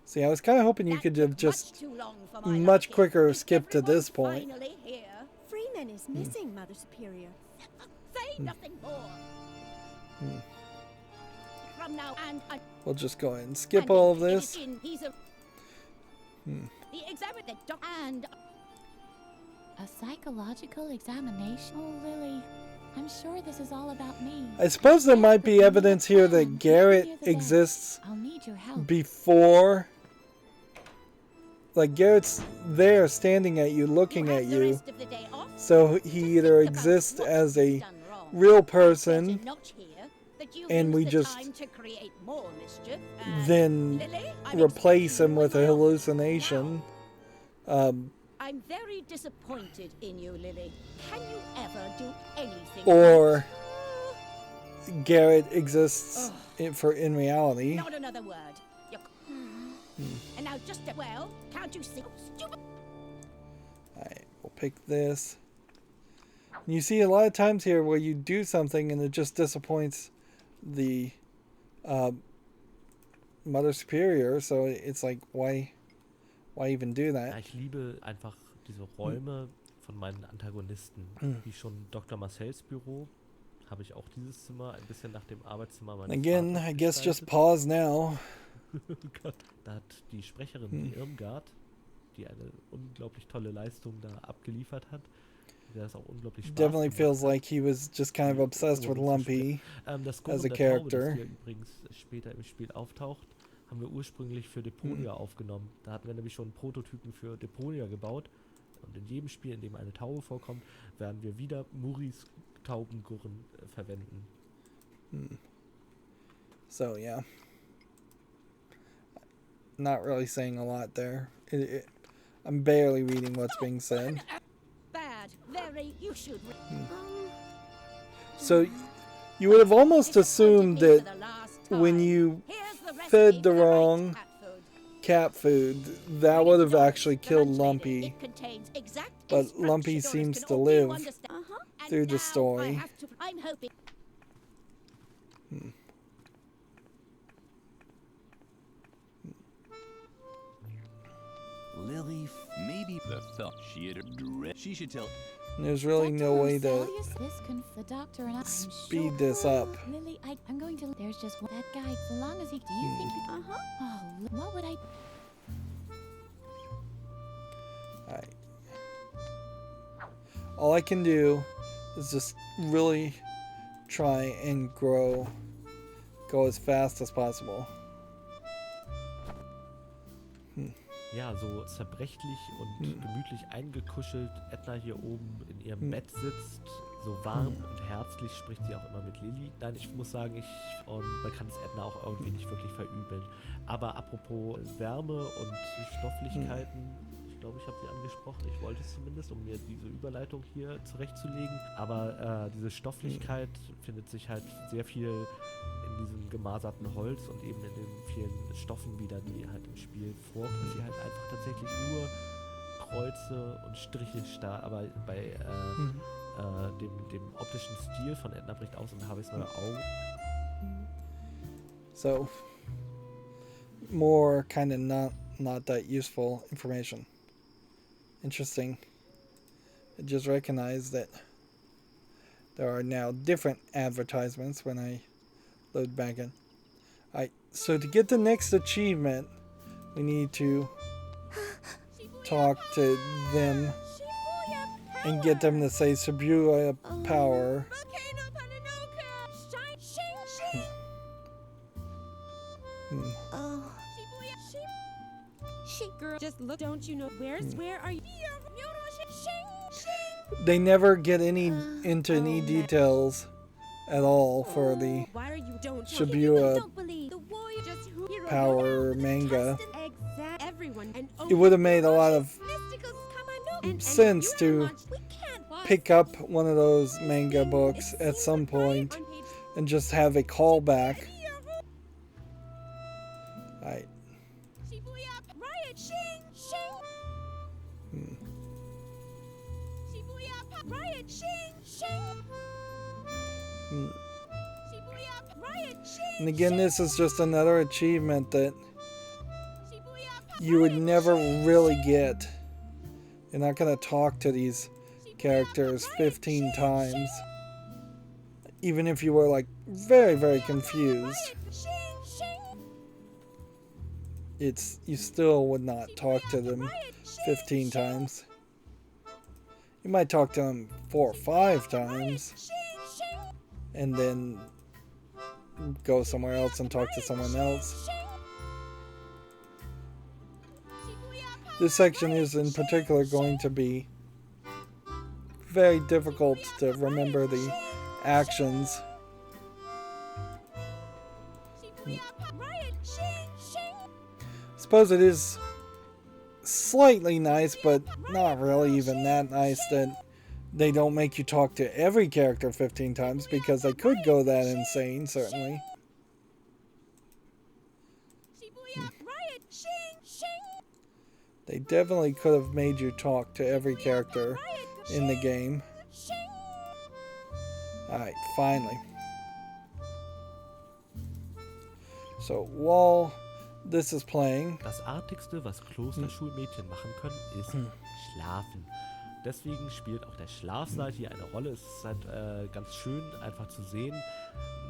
See, I was kind of hoping you That could took have just much too long for my much liking. quicker Is skipped to this everyone point. Finally here. Freeman is missing, Mother Superior. Say nothing more. From now and We'll just go ahead and skip and all of it is this. in- he's a the examiner, the doc, and A psychological examination. Oh, Lily, I'm sure this is all about me. I suppose there might be evidence here that Garrett exists I'll need your help. before. Like, Garrett's there standing at you, looking you at have the you. rest of the day off So to he either think about exists what as you've a done wrong. real There's person, a notch here that you and use we the just time to create more mischief, and then Lily, I'm replace expecting him you with a in my office hallucination. now. I'm very disappointed in you, Lily. Can you ever do anything? Or Garrett exists in reality. Not another word. You're... And now just well, can't you see? Oh, stupid. Alright, we'll pick this. You see a lot of times here where you do something and it just disappoints the Mother Superior, so it's like, why even do Ja, that? ich liebe einfach diese Räume von meinen Antagonisten. Wie schon Dr. Marcells Büro habe ich auch dieses Zimmer ein bisschen nach dem Arbeitszimmer meines Again, Vaters I guess just gestaltet. pause now. Oh Gott. Da hat die Sprecherin, die Irmgard, die eine unglaublich tolle Leistung da abgeliefert hat, der es auch unglaublich Spaß Definitely gemacht feels hat. like he was just kind of obsessed with Lumpy. Das as a Scoren der Taube, character. das hier übrigens später im Spiel auftaucht, haben wir ursprünglich für Deponia aufgenommen. Da hatten wir nämlich schon Prototypen für Deponia gebaut. Und in jedem Spiel, in dem eine Taube vorkommt, werden wir wieder Muris Taubengurren verwenden. So, yeah. Not really saying a lot there. I'm barely reading what's being said. Bad. Very. You should. So, you would have almost assumed that For the last when time. you Here's the recipe fed for the right wrong cat food. cat food, that would have actually killed Lumpy. It contains exact But Lumpy instructions seems can to all live you understand. And through the now story. I have to, I'm hoping. Lily, maybe the thought she had dread. She should tell. And there's really no way to The doctor and I. speed this up. Lilli, I'm going to. There's just one. That guy. So long as he. Do you think? Oh, what would I? Alright. All I can do is just really try and go as fast as possible. Ja, so zerbrechlich und gemütlich eingekuschelt Edna hier oben in ihrem Bett sitzt. So warm und herzlich spricht sie auch immer mit Lilli. Nein, ich muss sagen, man kann es Edna auch irgendwie nicht wirklich verübeln. Aber apropos Wärme und Stofflichkeiten, ich glaube, ich habe sie angesprochen. Ich wollte es zumindest, um mir diese Überleitung hier zurechtzulegen. Aber diese Stofflichkeit findet sich halt sehr viel in diesem gemaserten Holz und eben in den vielen Stoffen wieder, die halt im Spiel vorkommen. Dass sie halt einfach tatsächlich nur Kreuze und Striche aber bei dem optischen Stil von Edna bricht aus und Harveys neue Augen. So, more kind of not that useful information. Interesting. I just recognized that there are now different advertisements when I load back in. Alright, so to get the next achievement, we need to talk to them and get them to say Shibuya power. Girl, just look. Don't you know where are you? They never get into any details at all for the Shibuya power manga. It would have made a lot of sense to pick up one of those manga books at some point and just have a callback. Alright. And again, this is just another achievement that you would never really get. You're not going to talk to these characters 15 times. Even if you were like very, very confused. You still would not talk to them 15 times. You might talk to them 4 or 5 times. And then go somewhere else and talk to someone else. This section is in particular going to be very difficult to remember the actions. I suppose it is slightly nice, but not really even that nice that they don't make you talk to every character 15 times, because they could go that insane, certainly. They definitely could have made you talk to every character in the game. Alright, finally. So, while this is playing... Das Artigste, was Klosterschulmädchen machen können, ist schlafen. Deswegen spielt auch der Schlafsaal hier eine Rolle. Es ist halt ganz schön einfach zu sehen,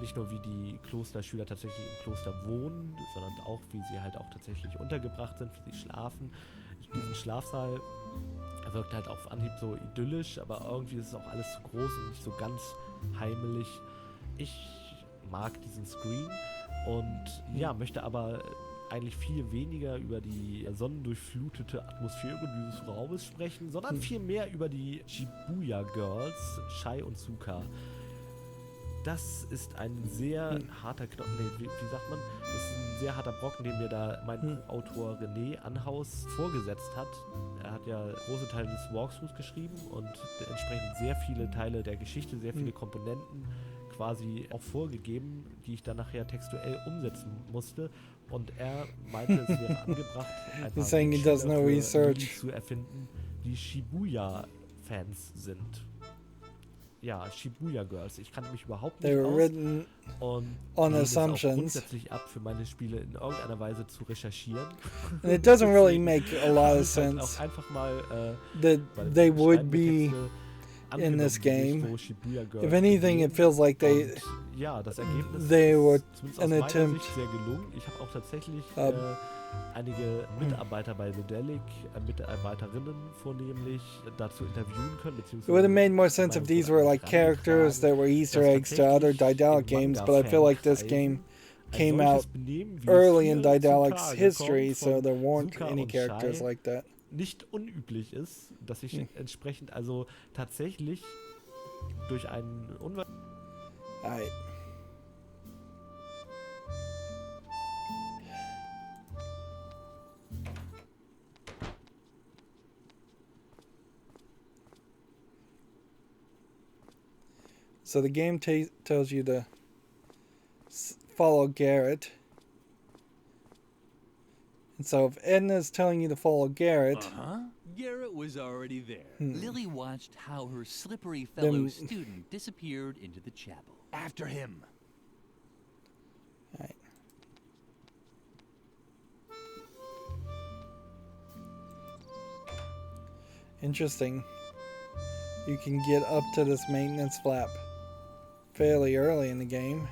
nicht nur wie die Klosterschüler tatsächlich im Kloster wohnen, sondern auch wie sie halt auch tatsächlich untergebracht sind, wie sie schlafen. Diesen Schlafsaal wirkt halt auf Anhieb so idyllisch, aber irgendwie ist es auch alles zu groß und nicht so ganz heimelig. Ich mag diesen Screen und ja, möchte aber eigentlich viel weniger über die sonnendurchflutete Atmosphäre dieses Raumes sprechen, sondern viel mehr über die Shibuya Girls, Shai und Suka. Das ist ein sehr harter Knochen, wie sagt man? Das ist ein sehr harter Brocken, den mir da mein Autor René Anhaus vorgesetzt hat. Er hat ja große Teile des Walkthroughs geschrieben und entsprechend sehr viele Teile der Geschichte, sehr viele Komponenten quasi auch vorgegeben, die ich dann nachher textuell umsetzen musste. Und er meinte, es wäre angebracht, einfach Schüler zu erfinden, die Shibuya-Fans sind. Ja, Shibuya Girls. Ich kannte mich überhaupt nicht aus und lehne es auch grundsätzlich ab, für meine Spiele in irgendeiner Weise zu recherchieren. And it doesn't really make a lot of sense auch einfach mal, that they would be in this angenommen, game. wo Shibuya Girls If anything, it beginnen. feels like Und ja, das Ergebnis they were ist zumindest aus an meiner attempt, Sicht sehr gelungen. Ich habe auch tatsächlich einige hm. Mitarbeiter bei Lilli, Mitarbeiterinnen vornehmlich, dazu interviewen können, It would have made more sense beziehungsweise if these were like characters that were Easter eggs to other Daedalic games, but I feel like this game came out early in Daedalic's history, so there weren't any characters like that. Nicht unüblich ist, dass sich entsprechend also tatsächlich durch einen Alright. So the game tells you to follow Garrett. And so if Edna's telling you to follow Garrett... Garrett was already there. Hmm. Lilli watched how her slippery fellow student disappeared into the chapel. After him. Alright. Interesting. You can get up to this maintenance flap fairly early in the game.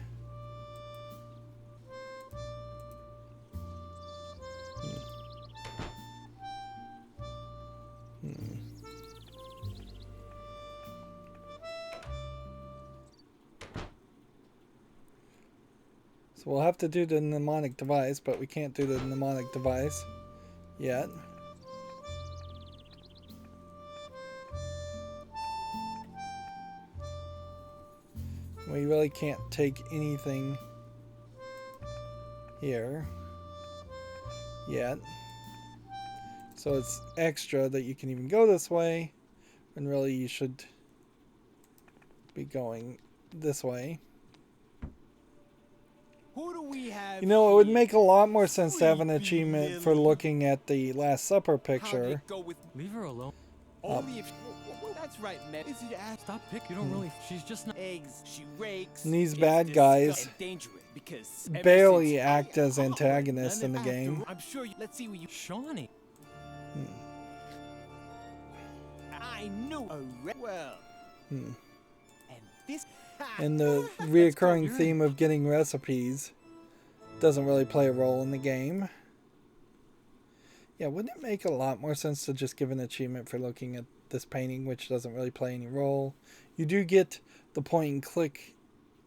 So we'll have to do the mnemonic device, but we can't do the mnemonic device yet. We really can't take anything here yet. So it's extra that you can even go this way, when really you should be going this way. Who do we have? You know, it would make a lot more sense to have an achievement for looking at the Last Supper picture. Leave her alone. Only if that's right, man. Is it ass? Stop pick. You don't really. She's just not eggs. She rakes. And these bad guys because barely act as antagonists in the game. I'm sure. Let's see what you. Shawnee. I knew. Well. Hmm. And this. And the reoccurring theme of getting recipes doesn't really play a role in the game. Yeah, wouldn't it make a lot more sense to just give an achievement for looking at this painting, which doesn't really play any role? You do get the point and click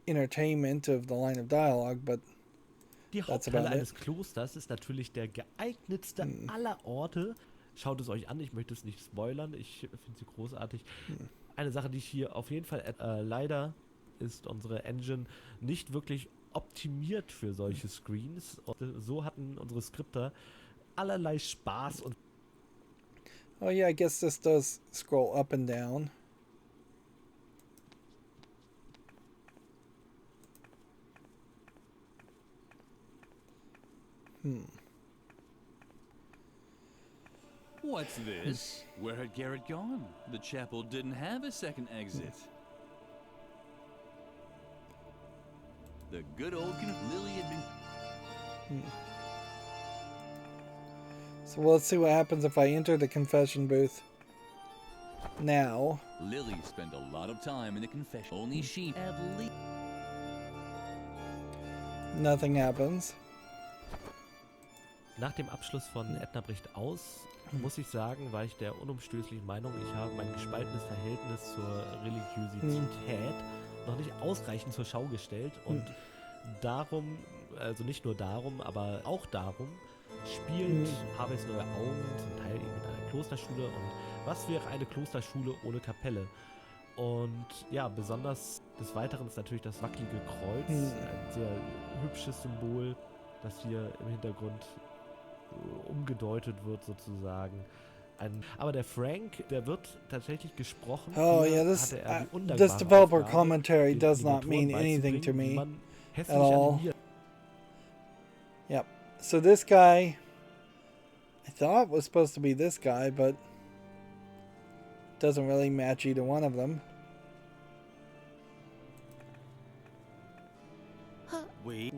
entertainment of the line of dialogue, but die that's Haupthalle about it. eines Klosters ist natürlich der geeignetste aller Orte. Schaut es euch an, ich möchte es nicht spoilern, ich finde sie großartig. Eine Sache, die ich hier auf jeden Fall leider ist unsere Engine nicht wirklich optimiert für solche Screens. Und so hatten unsere Skripter allerlei Spaß und oh yeah, I guess this does scroll up and down. What's this? Where had Garrett gone? The chapel didn't have a second exit. The good old Lilli had been... So let's see what happens if I enter the confession booth now. Lilli spent a lot of time in the confession. Only she at least... Nothing happens. nach dem Abschluss von Edna bricht aus, muss ich sagen, war ich der unumstößlichen Meinung, ich habe mein gespaltenes Verhältnis zur Religiosität noch nicht ausreichend zur Schau gestellt und darum, also nicht nur darum, aber auch darum, spielt Harveys neue Augen zum Teil eben in einer Klosterschule und was wäre eine Klosterschule ohne Kapelle? Und ja, besonders des Weiteren ist natürlich das wackelige Kreuz, ein sehr hübsches Symbol, das hier im Hintergrund umgedeutet wird sozusagen. Aber der Frank, der wird tatsächlich gesprochen. Oh yeah, this developer commentary does not mean anything to me at all. Yep. So this guy, I thought was supposed to be this guy, but doesn't really match either one of them. Wait.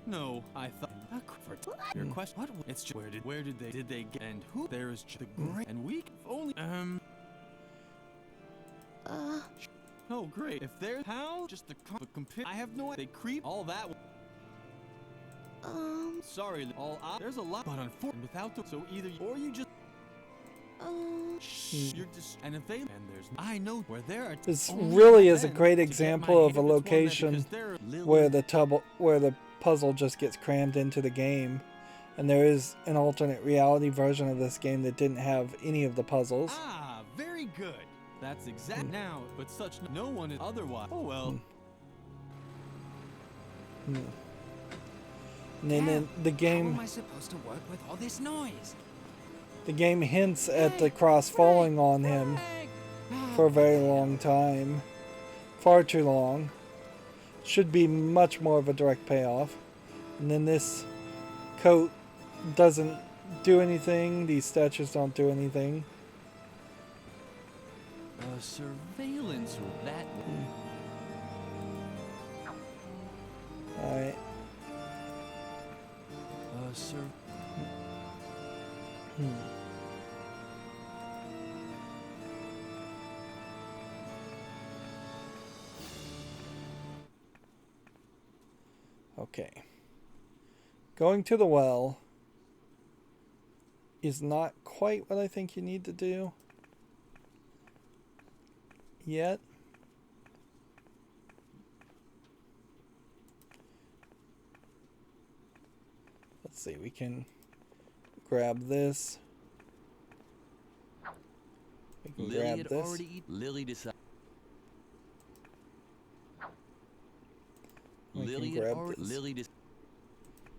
No, I thought your question. What? It's just where did they get and who? There's the great and we only Oh, great. If they're how? Just the compare. I have no idea. They creep all that. Sorry, there's a lot, but unfortunately, without the. So either or you just. You're just. And if they. And there's. I know where there are. This really is a great example of a location where the puzzle just gets crammed into the game. And there is an alternate reality version of this game that didn't have any of the puzzles. Ah, very good. That's exact now, but such no one is otherwise. Oh well. And then the game. How am I supposed to work with all this noise? The game hints at the cross falling on him for a very long time. Far too long. Should be much more of a direct payoff. And then this coat doesn't do anything. These statues don't do anything. Surveillance that way. Alright. Okay. Going to the well is not quite what I think you need to do yet. Let's see, we can grab this. We can Lilli grab had this. already eaten. Lilli decided. We can Lilli grab had already. this. Lilli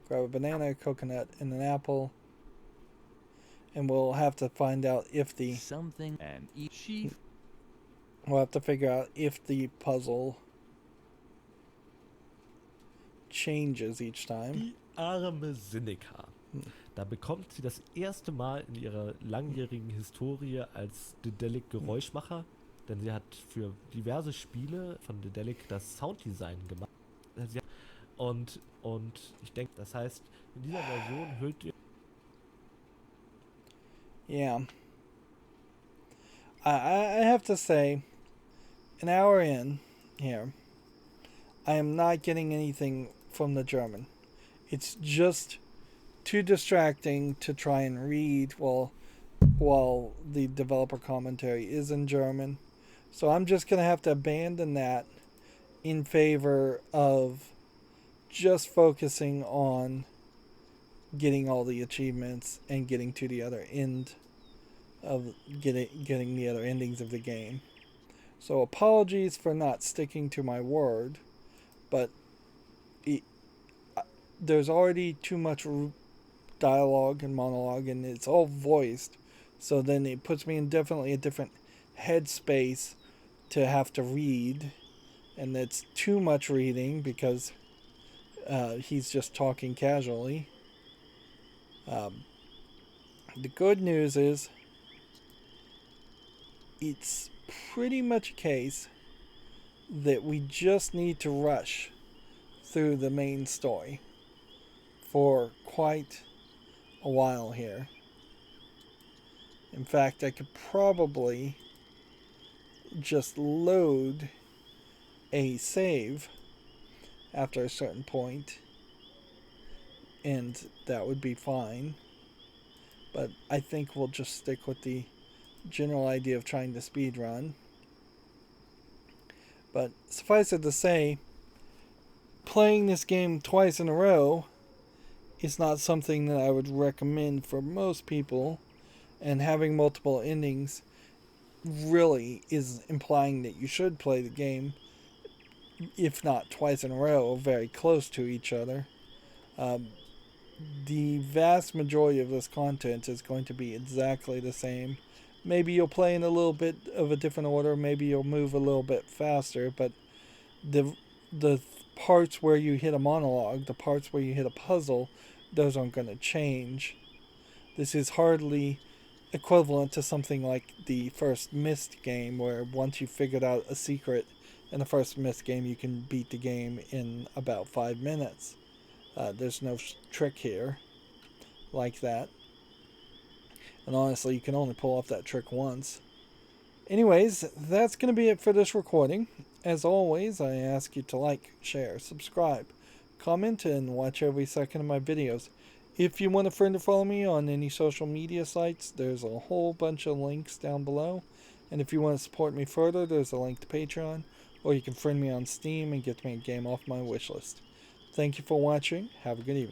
Grab a banana, a coconut, and an apple. And we'll have to find out if the... something and eat sheep. We'll have to figure out if the puzzle changes each time. Die arme Sinica. Da bekommt sie das erste Mal in ihrer langjährigen Historie als Dedelic Geräuschmacher, denn sie hat für diverse Spiele von Dedelic das Sounddesign gemacht. Und ich denke, das heißt, in dieser Version hört ihr... Yeah. I have to say, an hour in here, I am not getting anything from the German. It's just too distracting to try and read while the developer commentary is in German. So I'm just going to have to abandon that in favor of just focusing on getting all the achievements and getting to the other end of getting the other endings of the game. So apologies for not sticking to my word, but there's already too much dialogue and monologue, and it's all voiced, so then it puts me in definitely a different headspace to have to read, and that's too much reading because he's just talking casually. The good news is it's pretty much a case that we just need to rush through the main story for quite a while here. In fact, I could probably just load a save after a certain point, and that would be fine. But I think we'll just stick with the general idea of trying to speed run. But suffice it to say, playing this game twice in a row is not something that I would recommend for most people, and having multiple endings really is implying that you should play the game, if not twice in a row, very close to each other. The vast majority of this content is going to be exactly the same. Maybe you'll play in a little bit of a different order, maybe you'll move a little bit faster, but the parts where you hit a monologue, the parts where you hit a puzzle, those aren't going to change. This is hardly equivalent to something like the first Myst game, where once you figured out a secret in the first Myst game, you can beat the game in about 5 minutes. There's no trick here like that. And honestly, you can only pull off that trick once. Anyways, that's going to be it for this recording. As always, I ask you to like, share, subscribe, comment, and watch every second of my videos. If you want a friend to follow me on any social media sites, there's a whole bunch of links down below. And if you want to support me further, there's a link to Patreon, or you can friend me on Steam and get me a game off my wishlist. Thank you for watching. Have a good evening.